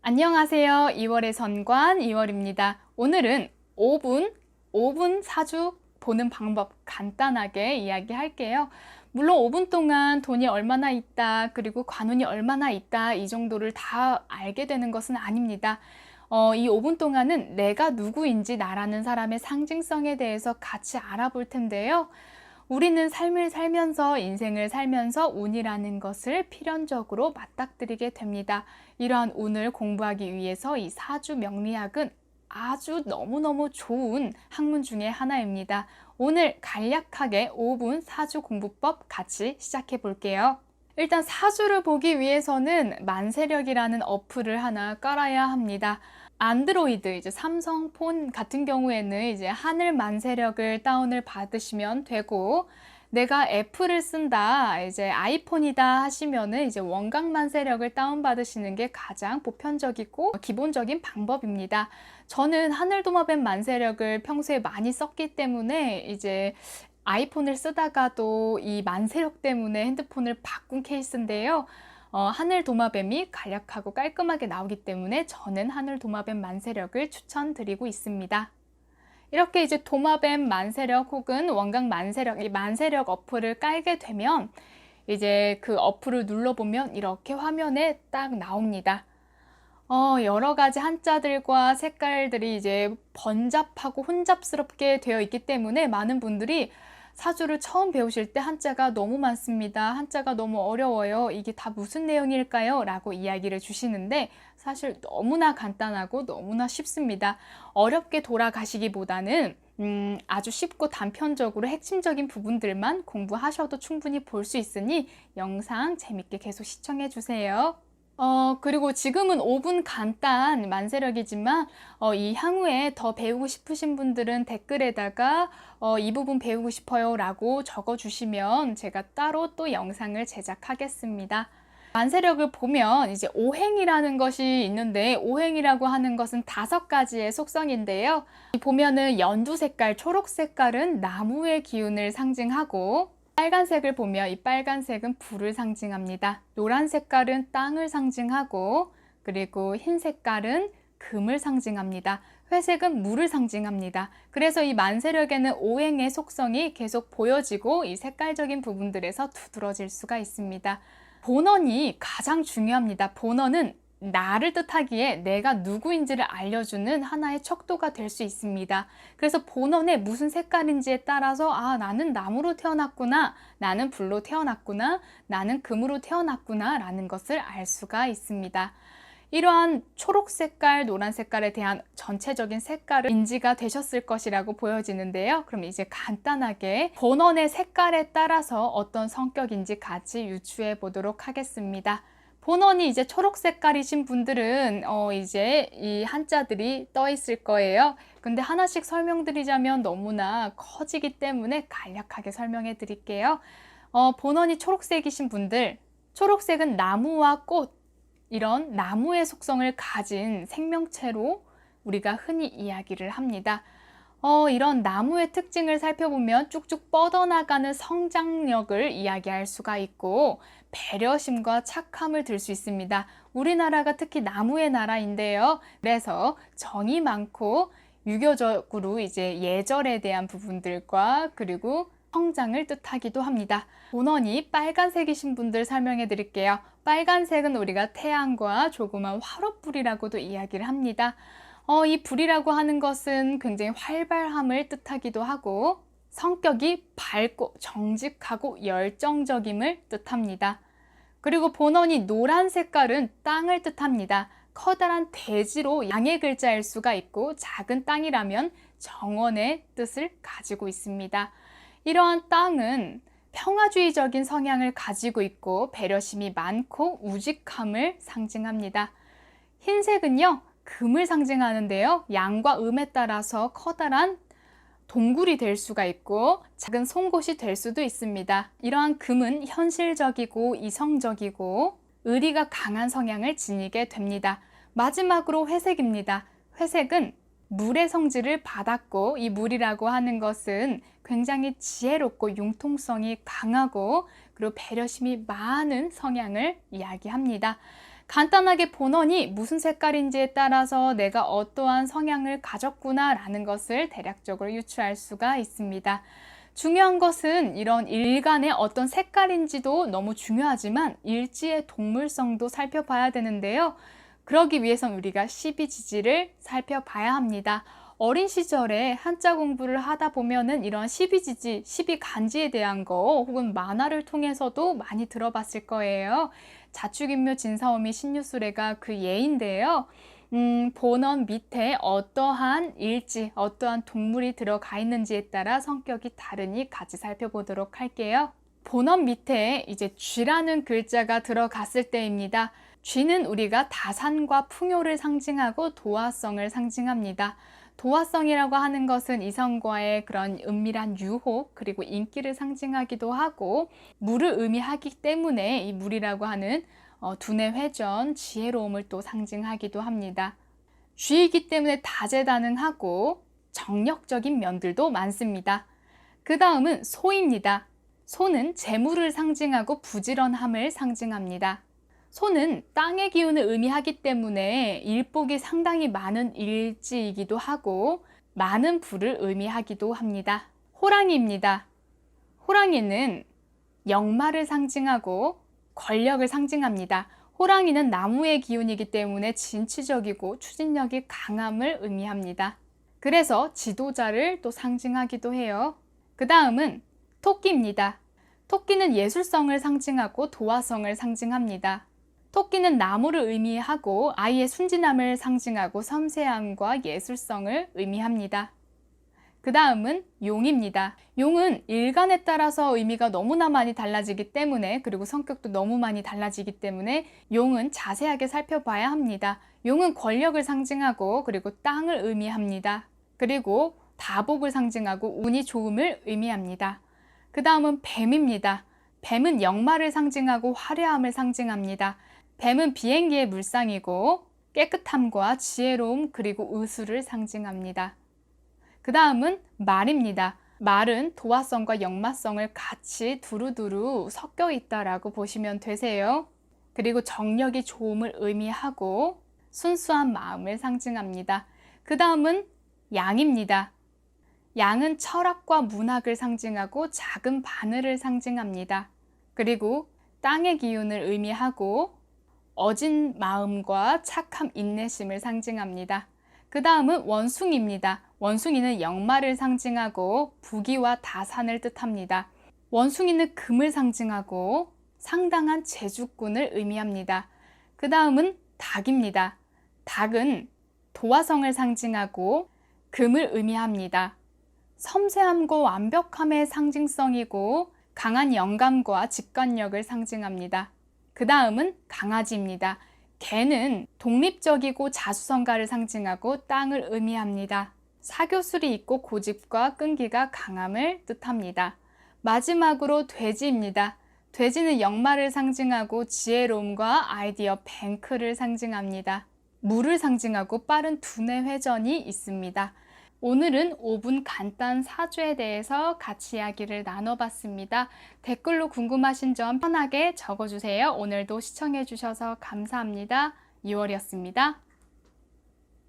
안녕하세요. 2월의 선관 2월입니다. 오늘은 오분 사주 보는 방법 간단하게 이야기할게요. 물론 5분 동안 돈이 얼마나 있다, 그리고 관운이 얼마나 있다, 이 정도를 다 알게 되는 것은 아닙니다. 이 5분 동안은 내가 누구인지 나라는 사람의 상징성에 대해서 같이 알아볼 텐데요. 우리는 삶을 살면서 인생을 살면서 운이라는 것을 필연적으로 맞닥뜨리게 됩니다. 이러한 운을 공부하기 위해서 이 사주 명리학은 아주 너무너무 좋은 학문 중에 하나입니다. 오늘 간략하게 5분 사주 공부법 같이 시작해 볼게요. 일단 사주를 보기 위해서는 만세력이라는 어플을 하나 깔아야 합니다. 안드로이드, 삼성폰 같은 경우에는 하늘 만세력을 다운을 받으시면 되고, 내가 애플을 쓴다, 아이폰이다 하시면은 원각 만세력을 다운 받으시는 게 가장 보편적이고 기본적인 방법입니다. 저는 하늘도마뱀 만세력을 평소에 많이 썼기 때문에 아이폰을 쓰다가도 이 만세력 때문에 핸드폰을 바꾼 케이스인데요. 하늘 도마뱀이 간략하고 깔끔하게 나오기 때문에 저는 하늘 도마뱀 만세력을 추천드리고 있습니다. 이렇게 도마뱀 만세력 혹은 원각 만세력, 이 만세력 어플을 깔게 되면 그 어플을 눌러보면 이렇게 화면에 딱 나옵니다. 여러 가지 한자들과 색깔들이 번잡하고 혼잡스럽게 되어 있기 때문에 많은 분들이 사주를 처음 배우실 때 한자가 너무 많습니다. 한자가 너무 어려워요. 이게 다 무슨 내용일까요? 라고 이야기를 주시는데 사실 너무나 간단하고 너무나 쉽습니다. 어렵게 돌아가시기보다는 아주 쉽고 단편적으로 핵심적인 부분들만 공부하셔도 충분히 볼 수 있으니 영상 재밌게 계속 시청해 주세요. 그리고 지금은 5분 간단 만세력이지만 이 향후에 더 배우고 싶으신 분들은 댓글에다가 이 부분 배우고 싶어요 라고 적어주시면 제가 따로 또 영상을 제작하겠습니다. 만세력을 보면 오행이라는 것이 있는데, 오행이라고 하는 것은 5가지의 속성인데요. 보면은 연두 색깔, 초록 색깔은 나무의 기운을 상징하고, 빨간색을 보면 이 빨간색은 불을 상징합니다. 노란 색깔은 땅을 상징하고, 그리고 흰 색깔은 금을 상징합니다. 회색은 물을 상징합니다. 그래서 이 만세력에는 오행의 속성이 계속 보여지고 이 색깔적인 부분들에서 두드러질 수가 있습니다. 본원이 가장 중요합니다. 본원은 나를 뜻하기에 내가 누구인지를 알려주는 하나의 척도가 될 수 있습니다. 그래서 본원에 무슨 색깔인지에 따라서 나는 나무로 태어났구나, 나는 불로 태어났구나, 나는 금으로 태어났구나 라는 것을 알 수가 있습니다. 이러한 초록 색깔, 노란 색깔에 대한 전체적인 색깔을 인지가 되셨을 것이라고 보여지는데요. 그럼 간단하게 본원의 색깔에 따라서 어떤 성격인지 같이 유추해 보도록 하겠습니다. 본원이 초록 색깔이신 분들은 이 한자들이 떠 있을 거예요. 근데 하나씩 설명드리자면 너무나 커지기 때문에 간략하게 설명해 드릴게요. 본원이 초록색이신 분들, 초록색은 나무와 꽃, 이런 나무의 속성을 가진 생명체로 우리가 흔히 이야기를 합니다. 이런 나무의 특징을 살펴보면 쭉쭉 뻗어나가는 성장력을 이야기할 수가 있고, 배려심과 착함을 들 수 있습니다. 우리나라가 특히 나무의 나라인데요. 그래서 정이 많고 유교적으로 예절에 대한 부분들과 그리고 성장을 뜻하기도 합니다. 본원이 빨간색이신 분들 설명해 드릴게요. 빨간색은 우리가 태양과 조그만 화롯불이라고도 이야기를 합니다. 이 불이라고 하는 것은 굉장히 활발함을 뜻하기도 하고, 성격이 밝고 정직하고 열정적임을 뜻합니다. 그리고 본원이 노란 색깔은 땅을 뜻합니다. 커다란 대지로 양의 글자일 수가 있고, 작은 땅이라면 정원의 뜻을 가지고 있습니다. 이러한 땅은 평화주의적인 성향을 가지고 있고 배려심이 많고 우직함을 상징합니다. 흰색은요, 금을 상징하는데요. 양과 음에 따라서 커다란 동굴이 될 수가 있고 작은 송곳이 될 수도 있습니다. 이러한 금은 현실적이고 이성적이고 의리가 강한 성향을 지니게 됩니다. 마지막으로 회색입니다. 회색은 물의 성질을 받았고, 이 물이라고 하는 것은 굉장히 지혜롭고 융통성이 강하고 그리고 배려심이 많은 성향을 이야기합니다. 간단하게 본원이 무슨 색깔인지에 따라서 내가 어떠한 성향을 가졌구나 라는 것을 대략적으로 유추할 수가 있습니다. 중요한 것은 이런 일간의 어떤 색깔인지도 너무 중요하지만 일지의 동물성도 살펴봐야 되는데요. 그러기 위해선 우리가 12지지를 살펴봐야 합니다. 어린 시절에 한자 공부를 하다 보면은 이런 12지지, 12간지에 대한 거 혹은 만화를 통해서도 많이 들어봤을 거예요. 자축인묘 진사오미 신유수레가 그 예인데요. 본원 밑에 어떠한 일지, 어떠한 동물이 들어가 있는지에 따라 성격이 다르니 같이 살펴보도록 할게요. 본원 밑에 이제 쥐라는 글자가 들어갔을 때입니다. 쥐는 우리가 다산과 풍요를 상징하고 도화성을 상징합니다. 도화성이라고 하는 것은 이성과의 그런 은밀한 유혹 그리고 인기를 상징하기도 하고 물을 의미하기 때문에 이 물이라고 하는 두뇌 회전, 지혜로움을 또 상징하기도 합니다. 쥐이기 때문에 다재다능하고 정력적인 면들도 많습니다. 그 다음은 소입니다. 소는 재물을 상징하고 부지런함을 상징합니다. 소는 땅의 기운을 의미하기 때문에 일복이 상당히 많은 일지이기도 하고 많은 부를 의미하기도 합니다. 호랑이입니다. 호랑이는 역마를 상징하고 권력을 상징합니다. 호랑이는 나무의 기운이기 때문에 진취적이고 추진력이 강함을 의미합니다. 그래서 지도자를 또 상징하기도 해요. 그 다음은 토끼입니다. 토끼는 예술성을 상징하고 도화성을 상징합니다. 토끼는 나무를 의미하고 아이의 순진함을 상징하고 섬세함과 예술성을 의미합니다. 그 다음은 용입니다. 용은 일간에 따라서 의미가 너무나 많이 달라지기 때문에 그리고 성격도 너무 많이 달라지기 때문에 용은 자세하게 살펴봐야 합니다. 용은 권력을 상징하고 그리고 땅을 의미합니다. 그리고 다복을 상징하고 운이 좋음을 의미합니다. 그 다음은 뱀입니다. 뱀은 역마를 상징하고 화려함을 상징합니다. 뱀은 비행기의 물상이고 깨끗함과 지혜로움 그리고 의술을 상징합니다. 그 다음은 말입니다. 말은 도화성과 역마성을 같이 두루두루 섞여 있다라고 보시면 되세요. 그리고 정력이 좋음을 의미하고 순수한 마음을 상징합니다. 그 다음은 양입니다. 양은 철학과 문학을 상징하고 작은 바늘을 상징합니다. 그리고 땅의 기운을 의미하고 어진 마음과 착함, 인내심을 상징합니다. 그 다음은 원숭이입니다. 원숭이는 역마를 상징하고 부귀와 다산을 뜻합니다. 원숭이는 금을 상징하고 상당한 재주꾼을 의미합니다. 그 다음은 닭입니다. 닭은 도화성을 상징하고 금을 의미합니다. 섬세함과 완벽함의 상징성이고 강한 영감과 직관력을 상징합니다. 그 다음은 강아지입니다. 개는 독립적이고 자수성가를 상징하고 땅을 의미합니다. 사교술이 있고 고집과 끈기가 강함을 뜻합니다. 마지막으로 돼지입니다. 돼지는 역마를 상징하고 지혜로움과 아이디어 뱅크를 상징합니다. 물을 상징하고 빠른 두뇌 회전이 있습니다. 오늘은 5분 간단 사주에 대해서 같이 이야기를 나눠봤습니다. 댓글로 궁금하신 점 편하게 적어주세요. 오늘도 시청해주셔서 감사합니다. 2월이었습니다.